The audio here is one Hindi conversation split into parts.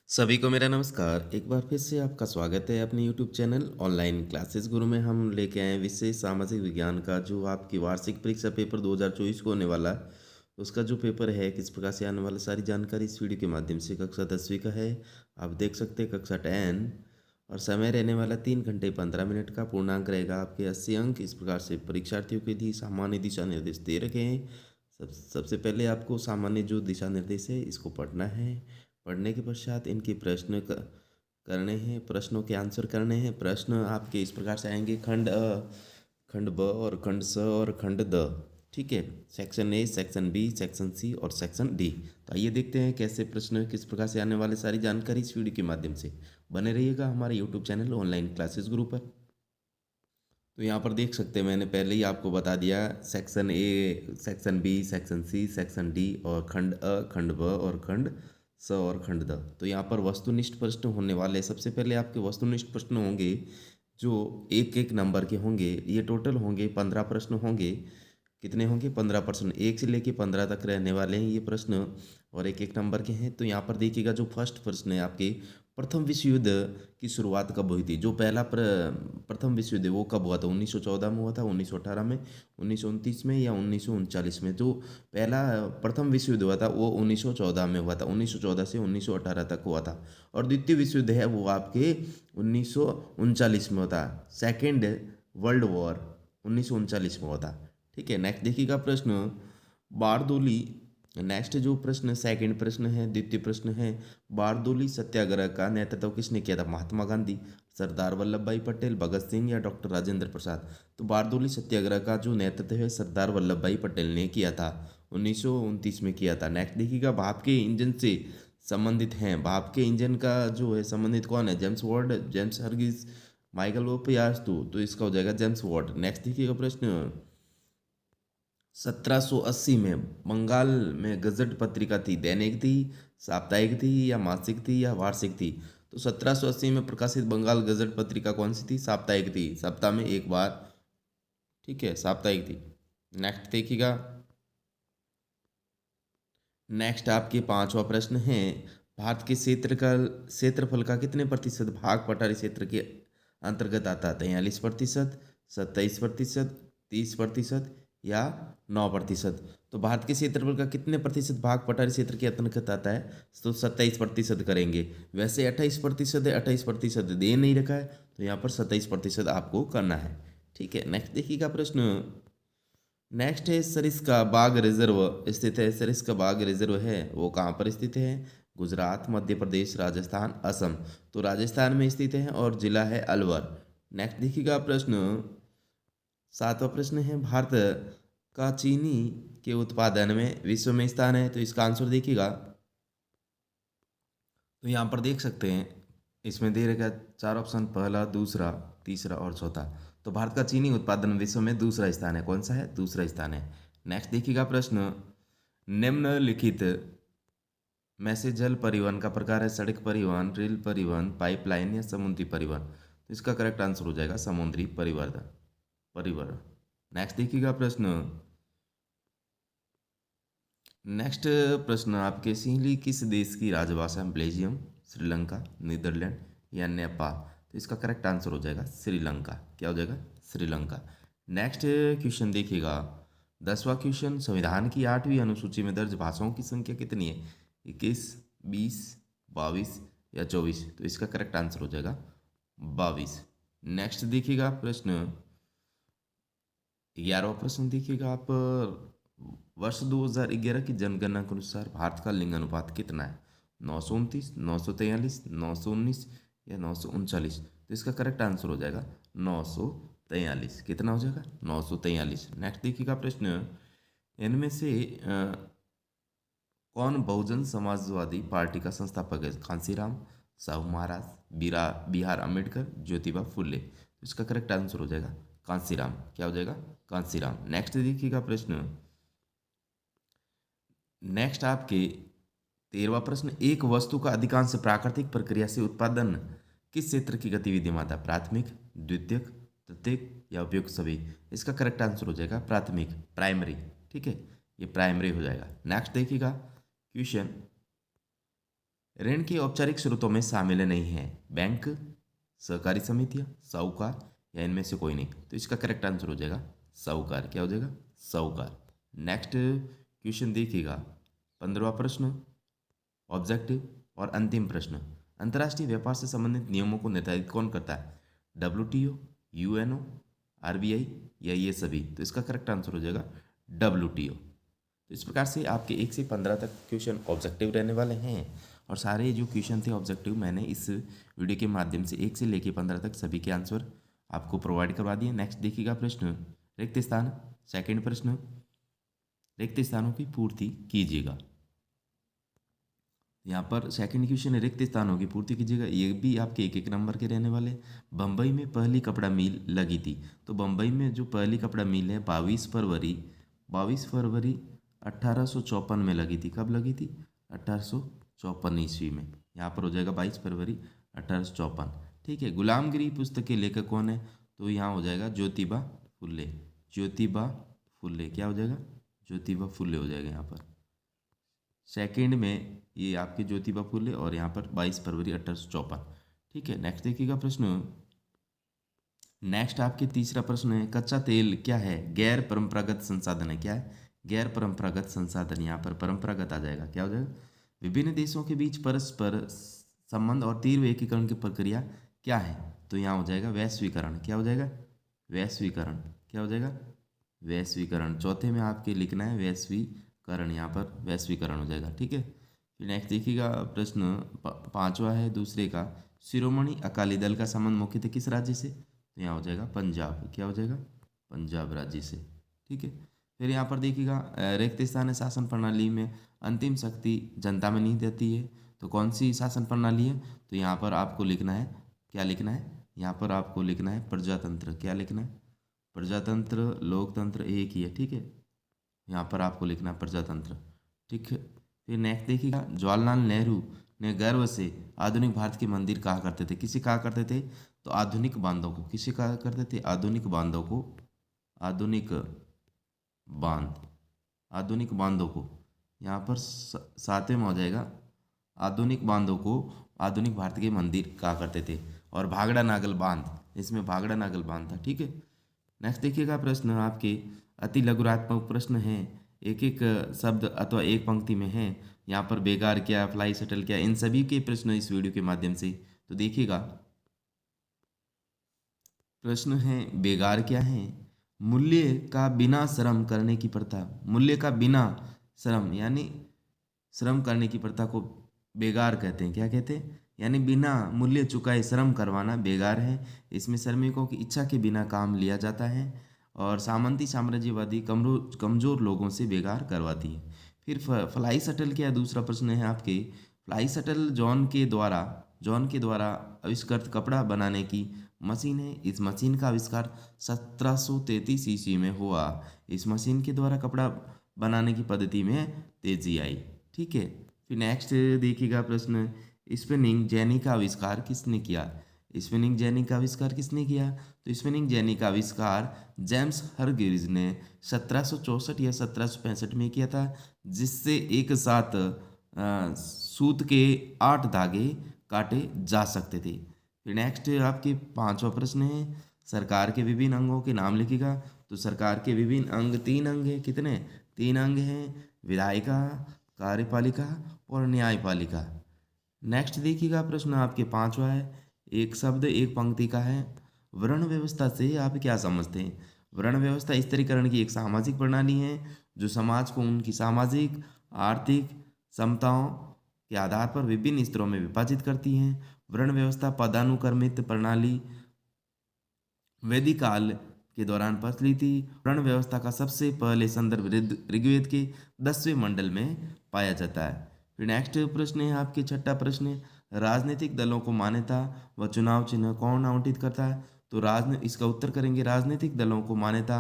सभी को मेरा नमस्कार। एक बार फिर से आपका स्वागत है अपने यूट्यूब चैनल ऑनलाइन क्लासेस गुरु में। हम लेके आए हैं विषय सामाजिक विज्ञान का, जो आपकी वार्षिक परीक्षा पेपर 2024 को होने वाला है। उसका जो पेपर है, किस प्रकार से आने वाला, सारी जानकारी इस वीडियो के माध्यम से। कक्षा 10वीं का है, आप देख सकते हैं, कक्षा 10। और समय रहने वाला 3 घंटे 15 मिनट का। पूर्णांक रहेगा आपके 80 अंक। इस प्रकार से परीक्षार्थियों के लिए सामान्य दिशा निर्देश दे रखे हैं। सबसे पहले आपको सामान्य जो दिशा निर्देश है इसको पढ़ना है। पढ़ने के पश्चात इनके करने हैं, प्रश्नों के आंसर करने हैं। प्रश्न आपके इस प्रकार से आएंगे: खंड अ, खंड ब और खंड स और खंड द। ठीक है, section A, section B, section C और सेक्शन डी। तो आइए देखते हैं कैसे प्रश्न किस प्रकार से आने वाले, सारी जानकारी इस वीडियो के माध्यम से। बने रहिएगा हमारे YouTube channel online classes group पर। तो यहाँ पर देख सकते हैं, मैंने पहले ही आपको बता दिया, section A, section B, section C, section D और खंड अ, खंड ब और खंड स और खंड द। तो यहाँ पर वस्तुनिष्ठ प्रश्न होने वाले। सबसे पहले आपके वस्तुनिष्ठ प्रश्न होंगे, जो एक एक नंबर के होंगे। ये टोटल होंगे 15 प्रश्न होंगे। कितने होंगे? 15 प्रश्न, 1 से लेके 15 तक रहने वाले हैं ये प्रश्न, और एक एक नंबर के हैं। तो यहाँ पर देखिएगा, जो फर्स्ट प्रश्न है आपके, प्रथम विश्व युद्ध की शुरुआत कब हुई थी? जो प्रथम विश्व युद्ध है वो कब हुआ था? 1914 में हुआ था, 1918 में, 1929 में, या 1939 में? जो पहला प्रथम विश्व युद्ध हुआ था वो 1914 में हुआ था। 1914 से 1918 तक हुआ था। और द्वितीय विश्व युद्ध है वो आपके 1939 में होता। सेकेंड वर्ल्ड वॉर 1939 में होता। ठीक है, नेक्स्ट देखिएगा प्रश्न, बारदोली। नेक्स्ट जो प्रश्न, सेकंड प्रश्न है, द्वितीय प्रश्न है, बारदोली सत्याग्रह का नेतृत्व किसने किया था? महात्मा गांधी, सरदार वल्लभ भाई पटेल, भगत सिंह या डॉक्टर राजेंद्र प्रसाद? तो बारदोली सत्याग्रह का जो नेतृत्व है सरदार वल्लभ भाई पटेल ने किया था, 1929 में किया था। नेक्स्ट देखिएगा, भाप के इंजन से संबंधित हैं। भाप के इंजन का जो है संबंधित कौन है? जेम्स वार्ड, जेम्स हर्गिस, माइकल ओप या अस्तु? तो इसका हो जाएगा जेम्स वार्ड। नेक्स्ट देखिएगा प्रश्न, 1780 में बंगाल में गजट पत्रिका थी, दैनिक थी, साप्ताहिक थी, या मासिक थी, या वार्षिक थी? तो 1780 में प्रकाशित बंगाल गजट पत्रिका कौन सी थी? साप्ताहिक थी, सप्ताह में एक बार। ठीक है, साप्ताहिक थी। नेक्स्ट देखिएगा, नेक्स्ट आपके पांचवा प्रश्न है, भारत के क्षेत्रफल का कितने प्रतिशत भाग पठारी क्षेत्र के अंतर्गत आता है? 43%, 27%, 30% या 9%? तो भारत के क्षेत्रफल का कितने प्रतिशत भाग पठारी क्षेत्र के अंतर्गत आता है? तो 27% करेंगे। वैसे 28% है, 28% दे नहीं रखा है, तो यहाँ पर 27% आपको करना है। ठीक है, नेक्स्ट देखिएगा प्रश्न, नेक्स्ट है, सरिस्का बाग रिजर्व स्थित है। सरिस्का बाग रिजर्व है वो कहाँ पर स्थित है? गुजरात, मध्य प्रदेश, राजस्थान, असम? तो राजस्थान में स्थित है और जिला है अलवर। नेक्स्ट देखिएगा प्रश्न, सातवां प्रश्न है, भारत का चीनी के उत्पादन में विश्व में स्थान है? तो इसका आंसर देखिएगा, तो यहाँ पर देख सकते हैं, इसमें दे रखा है 4 ऑप्शन, पहला, दूसरा, तीसरा और चौथा। तो भारत का चीनी उत्पादन विश्व में दूसरा स्थान है। कौन सा है? दूसरा स्थान है। नेक्स्ट देखिएगा प्रश्न, निम्नलिखित में से जल परिवहन का प्रकार है? सड़क परिवहन, रेल परिवहन, पाइपलाइन या समुद्री परिवहन? तो इसका करेक्ट आंसर हो जाएगा समुद्री परिवहन। नेक्स्ट देखिएगा प्रश्न, नेक्स्ट प्रश्न आपके, सिंहली किस देश की राजभाषा है? बेल्जियम, श्रीलंका, नीदरलैंड या नेपाल? तो इसका करेक्ट आंसर हो जाएगा श्रीलंका। क्या हो जाएगा? श्रीलंका। नेक्स्ट क्वेश्चन देखिएगा, 10वां क्वेश्चन, संविधान की 8वीं अनुसूची में दर्ज भाषाओं की संख्या कितनी है? 21, 20, 22 या 24? तो इसका करेक्ट आंसर हो जाएगा 22। नेक्स्ट देखिएगा प्रश्न, 11वां प्रश्न देखिएगा आप, वर्ष 2011 की जनगणना के अनुसार भारत का लिंग अनुपात कितना है? 929, 943, 919 या 939? तो इसका करेक्ट आंसर हो जाएगा 943। कितना हो जाएगा? 943। नेक्स्ट देखिएगा प्रश्न, इनमें से कौन बहुजन समाजवादी पार्टी का संस्थापक है? कांसीराम, साहू महाराज, बी आर अम्बेडकर, ज्योतिबा फुले? तो इसका करेक्ट आंसर हो जाएगा कांसीराम। क्या हो जाएगा? कांसीराम। नेक्स्ट देखिएगा प्रश्न, नेक्स्ट आपके 13वां प्रश्न, एक वस्तु का अधिकांश प्राकृतिक प्रक्रिया से उत्पादन किस क्षेत्र की गतिविधि में आता है? प्राथमिक, द्वितीयक, तृतीयक या उपयुक्त सभी? इसका करेक्ट आंसर हो जाएगा प्राथमिक, प्राइमरी। ठीक है, ये प्राइमरी हो जाएगा। नेक्स्ट देखिएगा क्वेश्चन, ऋण के औपचारिक स्रोतों में शामिल नहीं है बैंक, सहकारी समितियां, साहूकार या इनमें से कोई नहीं। तो इसका करेक्ट आंसर हो जाएगा साहूकार। क्या हो जाएगा? साहूकार। नेक्स्ट क्वेश्चन देखिएगा, 15वां प्रश्न ऑब्जेक्टिव और अंतिम प्रश्न। अंतर्राष्ट्रीय व्यापार से संबंधित नियमों को निर्धारित कौन करता है? WTO, UNO, RBI या ये सभी? तो इसका करेक्ट आंसर हो जाएगा WTO। तो इस प्रकार से आपके 1 से 15 तक क्वेश्चन ऑब्जेक्टिव रहने वाले हैं और सारे जो क्वेश्चन थे ऑब्जेक्टिव मैंने इस वीडियो के माध्यम से 1 से लेकर 15 तक सभी के आंसर आपको प्रोवाइड करवा दिए। नेक्स्ट देखिएगा प्रश्न रिक्त स्थान। सेकंड प्रश्न, रिक्त स्थानों की पूर्ति कीजिएगा। यहाँ पर सेकंड क्वेश्चन है, रिक्त स्थानों की पूर्ति कीजिएगा। ये भी आपके 1-1 नंबर के रहने वाले। बम्बई में पहली कपड़ा मिल लगी थी। तो बम्बई में जो पहली कपड़ा मिल है 22 फरवरी 1854 में लगी थी। कब लगी थी? 1854 ईस्वी में। यहाँ पर हो जाएगा 22 फरवरी 1854। ठीक है। गुलामगिरी पुस्तक के लेखक कौन है? तो यहाँ हो जाएगा ज्योतिबा फुल्ले। ज्योतिबा फुल्ले। क्या हो जाएगा? ज्योतिबा फुल्ले हो जाएगा यहाँ पर। सेकंड में ये आपके ज्योतिबा फुले और यहाँ पर 22 फरवरी 1854। ठीक है। नेक्स्ट देखिएगा प्रश्न। नेक्स्ट आपके तीसरा प्रश्न है, कच्चा तेल क्या है? गैर परंपरागत संसाधन है। क्या है? गैर परंपरागत संसाधन। यहाँ पर परंपरागत आ जाएगा। क्या हो जाएगा? विभिन्न देशों के बीच परस्पर संबंध और तीव्र एकीकरण की प्रक्रिया क्या है? तो यहाँ हो जाएगा वैश्वीकरण। क्या हो जाएगा? वैश्वीकरण। क्या हो जाएगा? वैश्वीकरण। चौथे में आपके लिखना है वैश्वीकरण। यहाँ पर वैश्वीकरण हो जाएगा। ठीक है। फिर नेक्स्ट देखिएगा प्रश्न 5वां है दूसरे का, शिरोमणि अकाली दल का संबंध मुख्यतः किस राज्य से? तो यहाँ हो जाएगा पंजाब। क्या हो जाएगा? पंजाब राज्य से। ठीक है। फिर यहाँ पर देखिएगा रिक्त स्थान है, शासन प्रणाली में अंतिम शक्ति जनता में नहीं देती है। तो कौन सी शासन प्रणाली है? तो यहाँ पर आपको लिखना है, क्या लिखना है? यहाँ पर आपको लिखना है प्रजातंत्र। क्या लिखना है? प्रजातंत्र। लोकतंत्र एक ही है। ठीक है। यहाँ पर आपको लिखना है प्रजातंत्र। ठीक है। फिर नेक्स्ट देखिएगा, जवाहरलाल नेहरू ने गर्व से आधुनिक भारत के मंदिर कहा करते थे। किसे कहा करते थे? तो आधुनिक बांधों को। किसे कहा करते थे? आधुनिक बांधों को। आधुनिक बांध। आधुनिक बांधों को। यहाँ पर 7वें में हो जाएगा, आधुनिक बांधों को आधुनिक भारत के मंदिर कहा करते थे। और भागड़ा नागल बांध, इसमें भागड़ा नागल बांध था। ठीक है। नेक्स्ट देखिएगा प्रश्न आपके अति लघुरात्मक प्रश्न हैं, एक एक शब्द अथवा एक पंक्ति में है। यहाँ पर बेगार क्या, फ्लाई शटल क्या, इन सभी के प्रश्न इस वीडियो के माध्यम से तो देखिएगा। प्रश्न है बेगार क्या है? मूल्य का बिना श्रम करने की प्रथा। मूल्य का बिना श्रम यानी श्रम करने की प्रथा को बेगार कहते हैं। क्या कहते हैं? यानी बिना मूल्य चुकाए श्रम करवाना बेगार है। इसमें श्रमिकों की इच्छा के बिना काम लिया जाता है और सामंती साम्राज्यवादी कमजोर लोगों से बेगार करवाती है। फिर फ्लाई शटल क्या? दूसरा प्रश्न है आपके, फ्लाई शटल जॉन के द्वारा आविष्कृत कपड़ा बनाने की मशीन है। इस मशीन का आविष्कार 1733 ईस्वी में हुआ। इस मशीन के द्वारा कपड़ा बनाने की पद्धति में तेजी आई। ठीक है। फिर नेक्स्ट देखिएगा प्रश्न, स्पिनिंग जेनी का आविष्कार किसने किया? स्पिनिंग जेनी का आविष्कार किसने किया? तो स्पिनिंग जेनी का आविष्कार जेम्स हरग्रीव्स ने 1764 या 1765 में किया था, जिससे एक साथ सूत के 8 धागे काटे जा सकते थे। फिर नेक्स्ट आपके 5वां प्रश्न है, सरकार के विभिन्न अंगों के नाम लिखिएगा। तो सरकार के विभिन्न अंग 3 अंग हैं। कितने? 3 अंग हैं, विधायिका, कार्यपालिका और न्यायपालिका। नेक्स्ट देखिएगा प्रश्न आपके 5वां है, एक शब्द एक पंक्ति का है। वर्ण व्यवस्था से आप क्या समझते हैं? वर्ण व्यवस्था स्तरीकरण की एक सामाजिक प्रणाली है जो समाज को उनकी सामाजिक आर्थिक क्षमताओं के आधार पर विभिन्न स्तरों में विभाजित करती है। वर्ण व्यवस्था पदानुक्रमित प्रणाली वैदिक काल के दौरान प्रचलित थी। वर्ण व्यवस्था का सबसे पहले संदर्भ ऋग्वेद के 10वें मंडल में पाया जाता है। फिर नेक्स्ट प्रश्न है आपके 6ठा प्रश्न, राजनीतिक दलों को मान्यता व चुनाव चिन्ह कौन आवंटित करता है? तो इसका उत्तर करेंगे, राजनीतिक दलों को मान्यता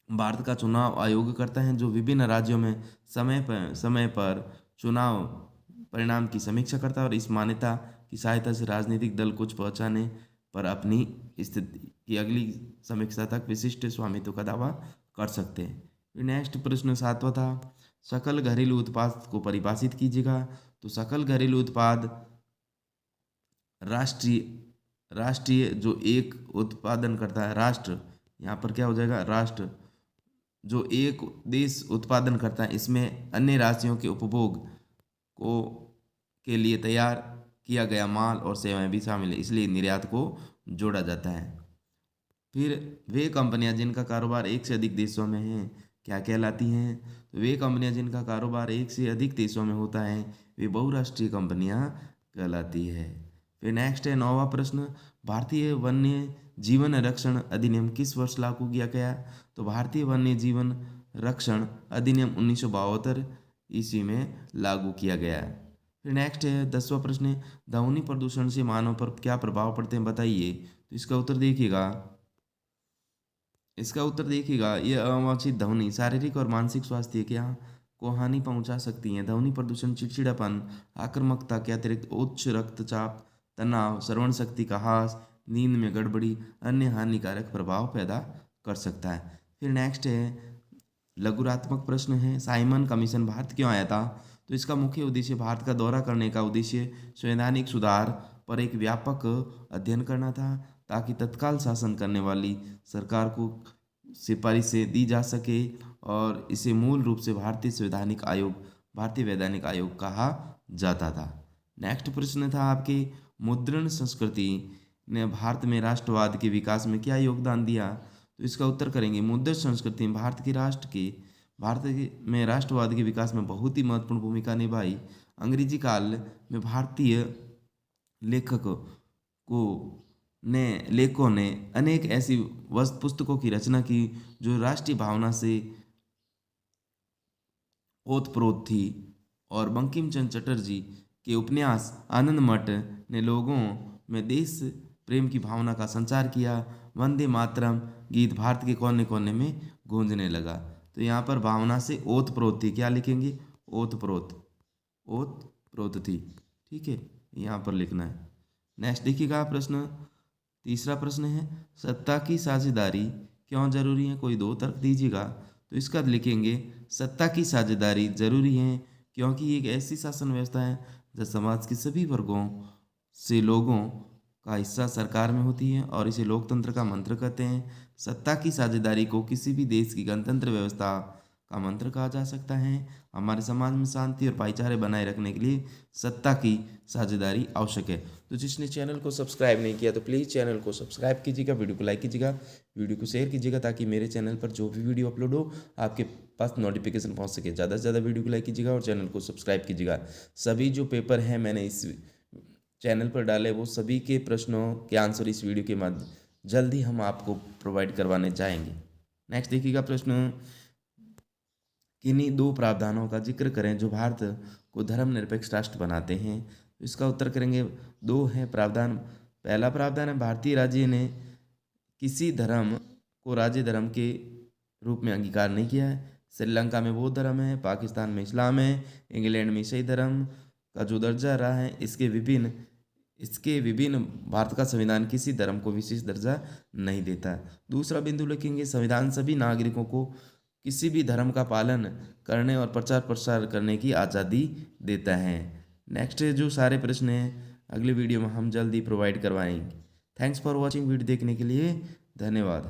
भारत का चुनाव आयोग करता है, जो विभिन्न राज्यों में समय पर चुनाव परिणाम की समीक्षा करता है और इस मान्यता की सहायता से राजनीतिक दल कुछ पहुंचाने पर अपनी स्थिति की अगली समीक्षा तक विशिष्ट स्वामित्व का दावा कर सकते हैं। फिर नेक्स्ट प्रश्न 7वां था, सकल घरेलू उत्पाद को परिभाषित कीजिएगा। तो सकल घरेलू उत्पाद राष्ट्रीय राष्ट्रीय जो एक उत्पादन करता है राष्ट्र, यहाँ पर क्या हो जाएगा राष्ट्र, जो एक देश उत्पादन करता है इसमें अन्य राज्यों के उपभोग को के लिए तैयार किया गया माल और सेवाएं भी शामिल है, इसलिए निर्यात को जोड़ा जाता है। फिर वे कंपनियां जिनका कारोबार एक से अधिक देशों में है क्या कहलाती हैं? तो वे कंपनियां जिनका कारोबार एक से अधिक देशों में होता है वे बहुराष्ट्रीय कंपनियां कहलाती है। फिर नेक्स्ट है 9वां प्रश्न, भारतीय वन्य जीवन रक्षण अधिनियम किस वर्ष लागू किया गया? तो भारतीय वन्य जीवन रक्षण अधिनियम 1972 ईस्वी में लागू किया गया है। फिर नेक्स्ट है 10वां प्रश्न है, ध्वनि प्रदूषण से मानव पर क्या प्रभाव पड़ते हैं बताइए। तो इसका उत्तर देखिएगा ये अवांछित ध्वनि शारीरिक और मानसिक स्वास्थ्य क्या को हानि पहुंचा सकती है। ध्वनि प्रदूषण चिड़चिड़ापन, आक्रामकता के अतिरिक्त उच्च रक्तचाप, तनाव, श्रवण शक्ति का ह्रास, नींद में गड़बड़ी, अन्य हानिकारक प्रभाव पैदा कर सकता है। फिर नेक्स्ट है लघुरात्मक प्रश्न है, साइमन कमीशन भारत क्यों आया था? तो इसका मुख्य उद्देश्य भारत का दौरा करने का उद्देश्य संवैधानिक सुधार पर एक व्यापक अध्ययन करना था, ताकि तत्काल शासन करने वाली सरकार को सिफारिशें दी जा सके, और इसे मूल रूप से भारतीय वैधानिक आयोग कहा जाता था। नेक्स्ट प्रश्न था आपके, मुद्रण संस्कृति ने भारत में राष्ट्रवाद के विकास में क्या योगदान दिया? तो इसका उत्तर करेंगे मुद्रण संस्कृति में में राष्ट्रवाद के विकास में बहुत ही महत्वपूर्ण भूमिका निभाई। अंग्रेजी काल में भारतीय लेखकों ने अनेक ऐसी पुस्तकों की रचना की जो राष्ट्रीय भावना से ओतप्रोत थी, और बंकिम चंद्र चटर्जी के उपन्यास आनंद मठ ने लोगों में देश प्रेम की भावना का संचार किया। वंदे मातरम गीत भारत के कोने कोने में गूंजने लगा। तो यहाँ पर भावना से ओतप्रोत थी, क्या लिखेंगे ओतप्रोत थी, ठीक है, यहाँ पर लिखना है। नेक्स्ट देखिएगा प्रश्न, तीसरा प्रश्न है, सत्ता की साझेदारी क्यों जरूरी है? कोई दो तर्क दीजिएगा। तो इसका लिखेंगे सत्ता की साझेदारी जरूरी है क्योंकि एक ऐसी शासन व्यवस्था है जब समाज के सभी वर्गों से लोगों का हिस्सा सरकार में होती है, और इसे लोकतंत्र का मंत्र कहते हैं। सत्ता की साझेदारी को किसी भी देश की गणतंत्र व्यवस्था का मंत्र कहा जा सकता है। हमारे समाज में शांति और भाईचारे बनाए रखने के लिए सत्ता की साझेदारी आवश्यक है। तो जिसने चैनल को सब्सक्राइब नहीं किया तो प्लीज़ चैनल को सब्सक्राइब कीजिएगा, वीडियो को लाइक कीजिएगा, वीडियो को शेयर कीजिएगा, ताकि मेरे चैनल पर जो भी वीडियो अपलोड हो आपके पास नोटिफिकेशन पहुंच सके। ज़्यादा से ज़्यादा वीडियो को लाइक कीजिएगा और चैनल को सब्सक्राइब कीजिएगा। सभी जो पेपर हैं मैंने इस चैनल पर डाले वो सभी के प्रश्नों के आंसर इस वीडियो के माध्यम जल्द ही हम आपको प्रोवाइड करवाने जाएंगे। नेक्स्ट देखिएगा प्रश्न, किन्हीं दो प्रावधानों का जिक्र करें जो भारत को धर्मनिरपेक्ष राष्ट्र बनाते हैं। तो इसका उत्तर करेंगे दो हैं प्रावधान। पहला प्रावधान है, भारतीय राज्य ने किसी धर्म को राज्य धर्म के रूप में अंगीकार नहीं किया है। श्रीलंका में बौद्ध धर्म है, पाकिस्तान में इस्लाम है, इंग्लैंड में ईसाई धर्म का जो दर्जा रहा है इसके विभिन्न भारत का संविधान किसी धर्म को विशेष दर्जा नहीं देता। दूसरा बिंदु लिखेंगे, संविधान सभी नागरिकों को किसी भी धर्म का पालन करने और प्रचार प्रसार करने की आज़ादी देता है। नेक्स्ट जो सारे प्रश्न हैं अगले वीडियो में हम जल्दी प्रोवाइड करवाएंगे। थैंक्स फॉर वॉचिंग, वीडियो देखने के लिए धन्यवाद।